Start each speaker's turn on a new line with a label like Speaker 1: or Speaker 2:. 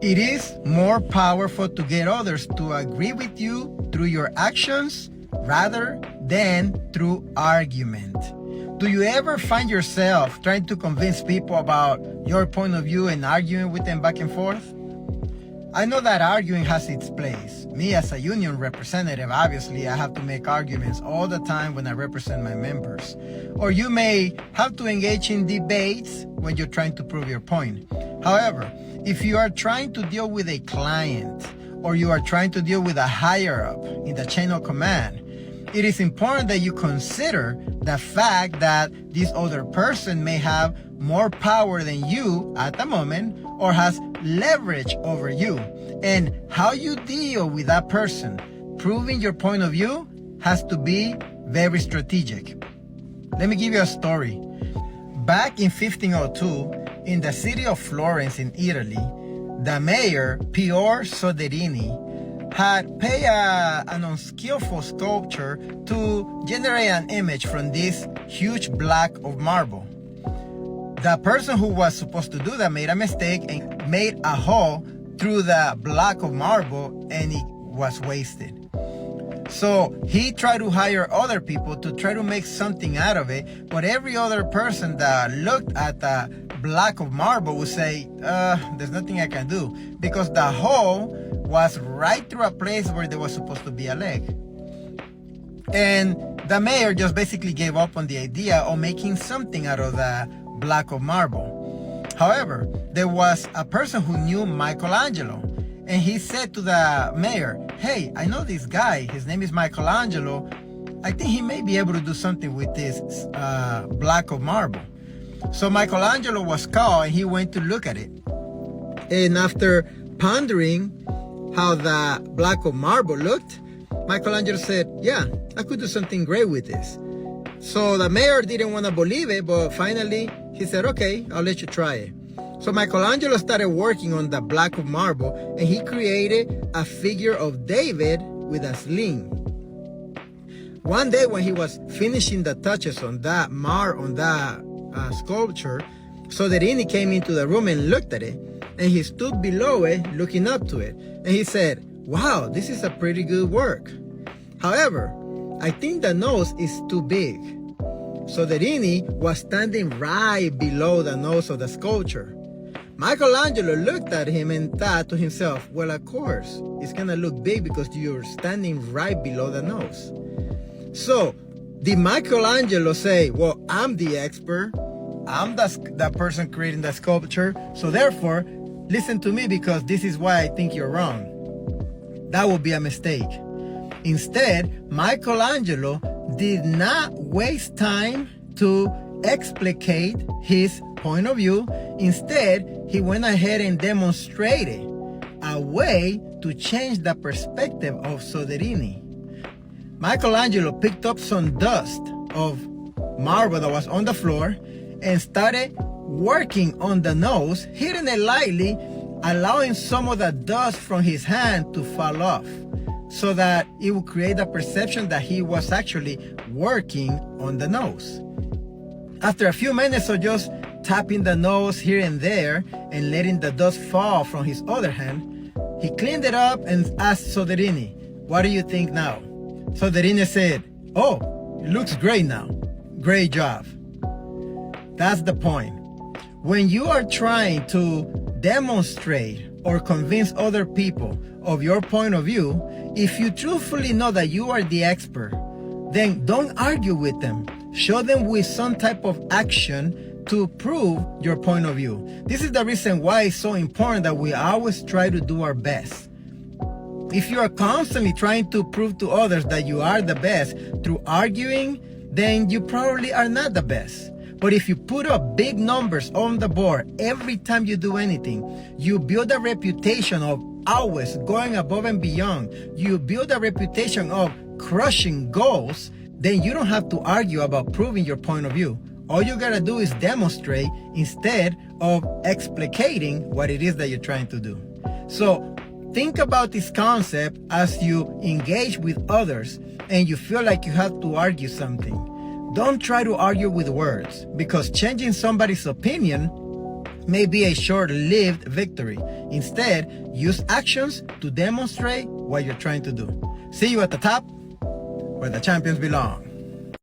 Speaker 1: It is more powerful to get others to agree with you through your actions rather than through argument. Do you ever find yourself trying to convince people about your point of view and arguing with them back and forth? I know that arguing has its place. Me as a union representative, obviously, I have to make arguments all the time when I represent my members. Or you may have to engage in debates when you're trying to prove your point. However, if you are trying to deal with a client or you are trying to deal with a higher up in the chain of command, it is important that you consider the fact that this other person may have more power than you at the moment or has leverage over you. And how you deal with that person, proving your point of view, has to be very strategic. Let me give you a story. Back in 1502, in the city of Florence in Italy, the mayor, Piero Soderini, had paid an unskillful sculptor to generate an image from this huge block of marble. The person who was supposed to do that made a mistake and made a hole through the block of marble, and it was wasted. So he tried to hire other people to try to make something out of it, but every other person that looked at the block of marble would say, there's nothing I can do, because the hole was right through a place where there was supposed to be a leg. And the mayor just basically gave up on the idea of making something out of the block of marble. However, there was a person who knew Michelangelo, and he said to the mayor, hey, I know this guy, his name is Michelangelo. I think he may be able to do something with this block of marble. So Michelangelo was called and he went to look at it. And after pondering how the block of marble looked, Michelangelo said, yeah, I could do something great with this. So the mayor didn't want to believe it, but finally he said, okay, I'll let you try it. So Michelangelo started working on the block of marble, and he created a figure of David with a sling. One day when he was finishing the touches on that sculpture, Soderini came into the room and looked at it, and he stood below it looking up to it. And he said, wow, this is a pretty good work. However, I think the nose is too big. Soderini was standing right below the nose of the sculpture. Michelangelo looked at him and thought to himself, well, of course, it's gonna look big because you're standing right below the nose. So, did Michelangelo say, well, I'm the expert, I'm the person creating the sculpture, so therefore, listen to me because this is why I think you're wrong? That would be a mistake. Instead, Michelangelo did not waste time to explicate his point of view. Instead, he went ahead and demonstrated a way to change the perspective of Soderini. Michelangelo picked up some dust of marble that was on the floor and started working on the nose, hitting it lightly, allowing some of the dust from his hand to fall off, so that it would create a perception that he was actually working on the nose. After a few minutes of just tapping the nose here and there and letting the dust fall from his other hand, he cleaned it up and asked Soderini, what do you think now? Soderini said, oh, it looks great now. Great job. That's the point. When you are trying to demonstrate or convince other people of your point of view, if you truthfully know that you are the expert, then don't argue with them. Show them with some type of action to prove your point of view. This is the reason why it's so important that we always try to do our best. If you are constantly trying to prove to others that you are the best through arguing, then you probably are not the best. But if you put up big numbers on the board every time you do anything, you build a reputation of always going above and beyond. You build a reputation of crushing goals, then you don't have to argue about proving your point of view. All you gotta do is demonstrate instead of explicating what it is that you're trying to do. So think about this concept as you engage with others and you feel like you have to argue something. Don't try to argue with words, because changing somebody's opinion may be a short-lived victory. Instead, use actions to demonstrate what you're trying to do. See you at the top, where the champions belong.